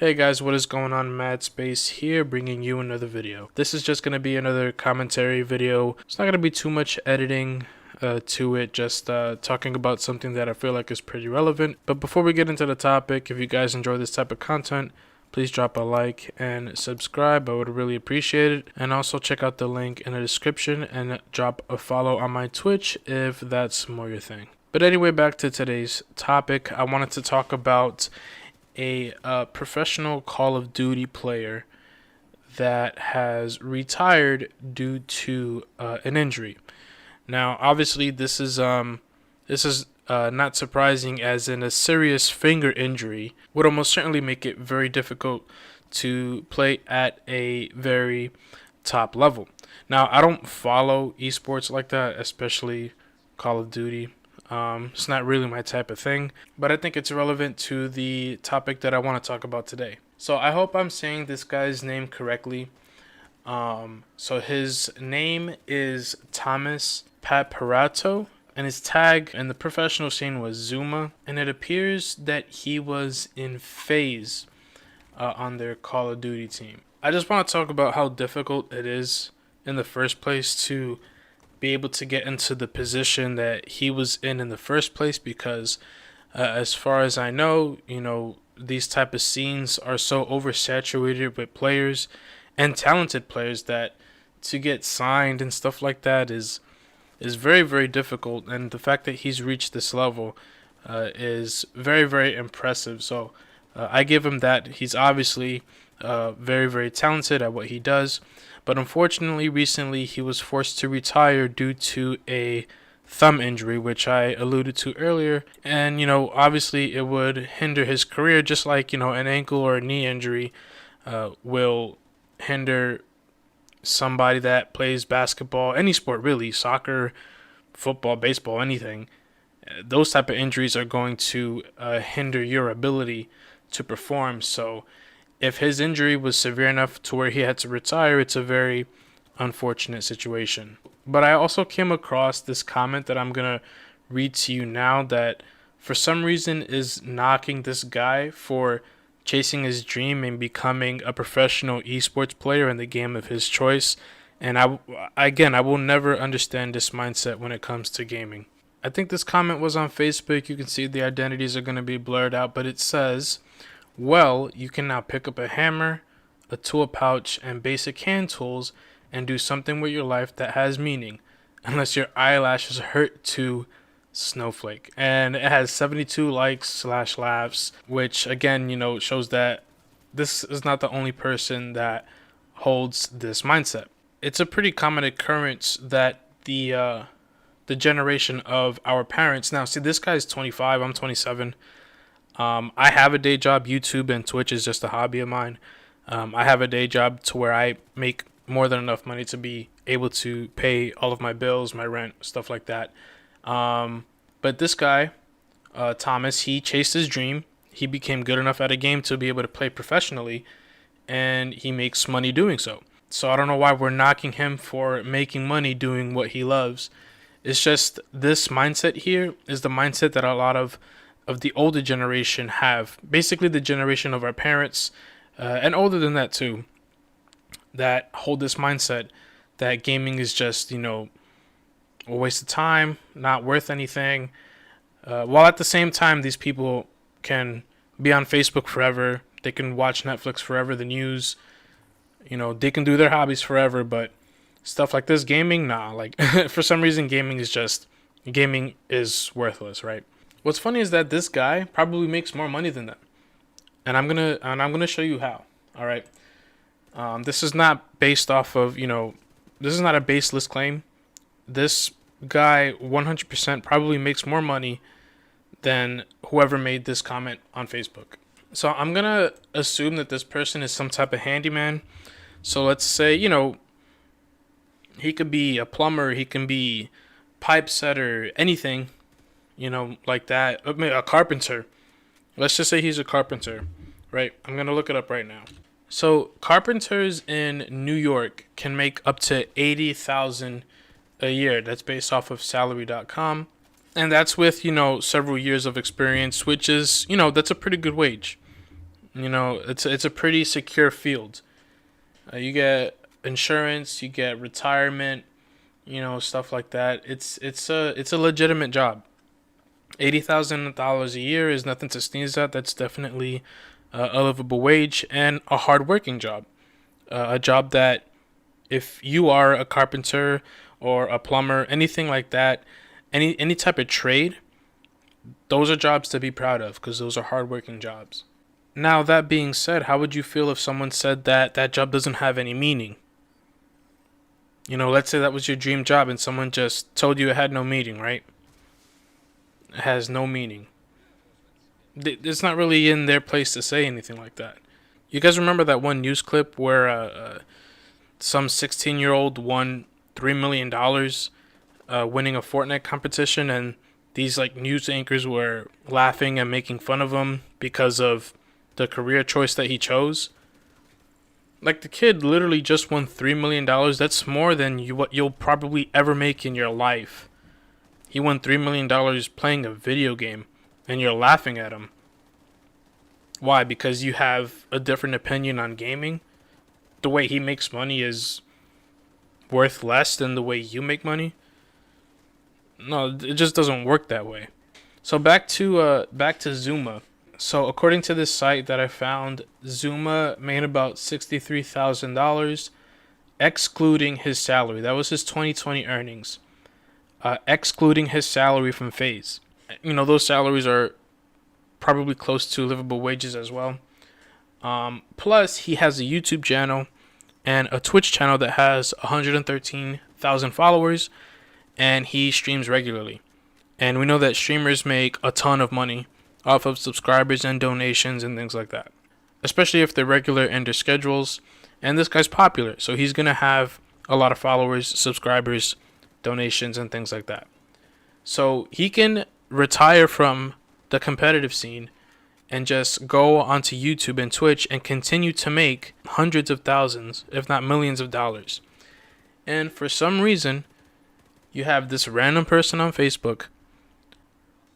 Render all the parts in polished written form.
Hey guys, what is going on? Mad Space here, bringing you another video. This is just going to be another commentary video. It's not going to be too much editing to it, just talking about something that I feel like is pretty relevant. But before we get into the topic, if you guys enjoy this type of content, please drop a like and subscribe. I would really appreciate it. And also check out the link in the description and drop a follow on my Twitch if that's more your thing. But anyway, back to today's topic. I wanted to talk about a professional Call of Duty player that has retired due to an injury. Now, obviously, this is not surprising, as in a serious finger injury would almost certainly make it very difficult to play at a very top level. Now, I don't follow esports like that, especially Call of Duty. It's not really my type of thing, but I think it's relevant to the topic that I want to talk about today. So I hope I'm saying this guy's name correctly. So his name is Thomas Paparato, and his tag in the professional scene was Zuma, and it appears that he was in FaZe on their Call of Duty team. I just want to talk about how difficult it is in the first place to be able to get into the position that he was in the first place, because as far as I know, these type of scenes are so oversaturated with players and talented players that to get signed and stuff like that is very, very difficult. And the fact that he's reached this level is very, very impressive. So I give him that. He's obviously very, very talented at what he does. But unfortunately, recently he was forced to retire due to a thumb injury, which I alluded to earlier. And, obviously it would hinder his career, just like, an ankle or a knee injury will hinder somebody that plays basketball, any sport really, soccer, football, baseball, anything. Those type of injuries are going to hinder your ability to perform. So if his injury was severe enough to where he had to retire, it's a very unfortunate situation. But I also came across this comment that I'm going to read to you now that for some reason is knocking this guy for chasing his dream and becoming a professional esports player in the game of his choice. And I will never understand this mindset when it comes to gaming. I think this comment was on Facebook. You can see the identities are going to be blurred out, but it says, "Well, you can now pick up a hammer, a tool pouch, and basic hand tools and do something with your life that has meaning, unless your eyelashes hurt to snowflake." And it has 72 likes / laughs, which again, shows that this is not the only person that holds this mindset. It's a pretty common occurrence that the generation of our parents. Now, see, this guy's 25, I'm 27. I have a day job. YouTube and Twitch is just a hobby of mine. I have a day job to where I make more than enough money to be able to pay all of my bills, my rent, stuff like that. But this guy, Thomas, he chased his dream. He became good enough at a game to be able to play professionally, and he makes money doing so. So I don't know why we're knocking him for making money doing what he loves. It's just this mindset here is the mindset that a lot of the older generation have, basically the generation of our parents and older than that too, that hold this mindset that gaming is just a waste of time, not worth anything, while at the same time these people can be on Facebook forever, they can watch Netflix forever, the news, they can do their hobbies forever, but stuff like this, gaming, nah, like for some reason gaming is worthless, right? What's funny is that this guy probably makes more money than them, and I'm gonna show you how. All right, this is not based off of this is not a baseless claim. This guy 100% probably makes more money than whoever made this comment on Facebook. So I'm gonna assume that this person is some type of handyman. So let's say he could be a plumber, he can be pipe setter, anything. Like that. I mean, a carpenter. Let's just say he's a carpenter, right? I'm going to look it up right now. So carpenters in New York can make up to $80,000 a year. That's based off of salary.com. And that's with, several years of experience, which is, that's a pretty good wage. You know, it's a pretty secure field. You get insurance, you get retirement, you know, stuff like that. It's a legitimate job. $80,000 a year is nothing to sneeze at. That's definitely a livable wage and a hardworking job. A job that, if you are a carpenter or a plumber, anything like that, any type of trade, those are jobs to be proud of because those are hardworking jobs. Now, that being said, how would you feel if someone said that that job doesn't have any meaning? You know, let's say that was your dream job and someone just told you it had no meaning, right? It has no meaning. It's not really in their place to say anything like that. You guys remember that one news clip where some 16-year-old won $3 million winning a Fortnite competition, and these like news anchors were laughing and making fun of him because of the career choice that he chose? Like, the kid literally just won $3 million. That's more than what you'll probably ever make in your life. He won $3 million playing a video game, and you're laughing at him. Why? Because you have a different opinion on gaming? The way he makes money is worth less than the way you make money? No, it just doesn't work that way. So back to Zuma. So according to this site that I found, Zuma made about $63,000 excluding his salary. That was his 2020 earnings. Excluding his salary from FaZe. You know, those salaries are probably close to livable wages as well. Plus, he has a YouTube channel and a Twitch channel that has 113,000 followers, and he streams regularly. And we know that streamers make a ton of money off of subscribers and donations and things like that, especially if they're regular in their schedules. And this guy's popular, so he's gonna have a lot of followers, subscribers, donations, and things like that. So he can retire from the competitive scene and just go onto YouTube and Twitch and continue to make hundreds of thousands, if not millions of dollars. And for some reason, you have this random person on Facebook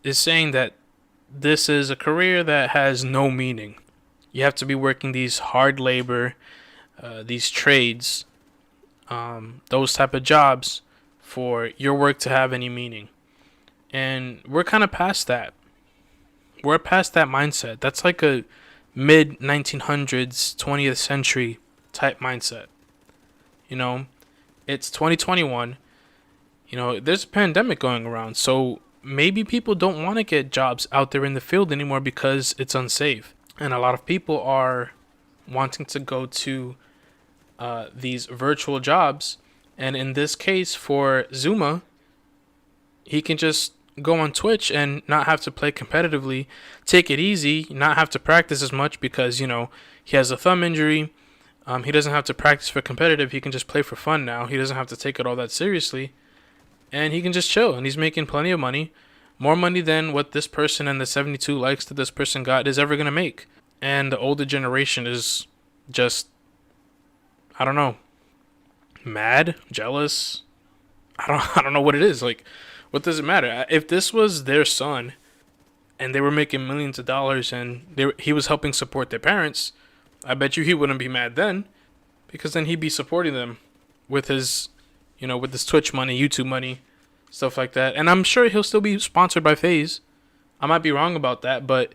is saying that this is a career that has no meaning. You have to be working these hard labor, these trades, those type of jobs for your work to have any meaning. And we're kind of past that. We're past that mindset. That's like a mid 1900s, 20th century type mindset. You know, it's 2021. You know, there's a pandemic going around, so maybe people don't want to get jobs out there in the field anymore because it's unsafe. And a lot of people are wanting to go to these virtual jobs. And in this case, for Zuma, he can just go on Twitch and not have to play competitively, take it easy, not have to practice as much because, you know, he has a thumb injury. He doesn't have to practice for competitive. He can just play for fun now. He doesn't have to take it all that seriously. And he can just chill, and he's making plenty of money. More money than what this person and the 72 likes that this person got is ever going to make. And the older generation is just, I don't know, mad, jealous. I don't know what it is. Like, what does it matter? If this was their son and they were making millions of dollars and he was helping support their parents, I bet you he wouldn't be mad then, because then he'd be supporting them with his, you know, with his Twitch money, YouTube money, stuff like that. And I'm sure he'll still be sponsored by FaZe. I might be wrong about that, but,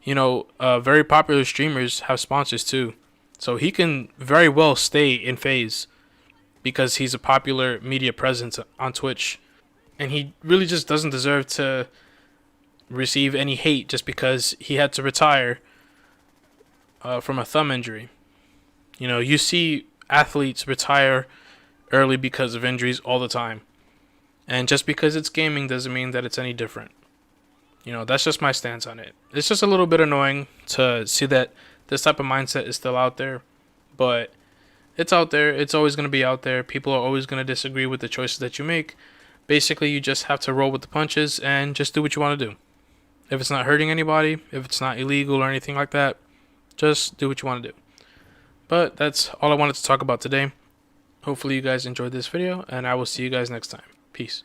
you know, very popular streamers have sponsors too. So he can very well stay in FaZe because he's a popular media presence on Twitch. And he really just doesn't deserve to receive any hate just because he had to retire from a thumb injury. You know, you see athletes retire early because of injuries all the time. And just because it's gaming doesn't mean that it's any different. You know, that's just my stance on it. It's just a little bit annoying to see that this type of mindset is still out there. But it's out there. It's always going to be out there. People are always going to disagree with the choices that you make. Basically, you just have to roll with the punches and just do what you want to do. If it's not hurting anybody, if it's not illegal or anything like that, just do what you want to do. But that's all I wanted to talk about today. Hopefully you guys enjoyed this video, and I will see you guys next time. Peace.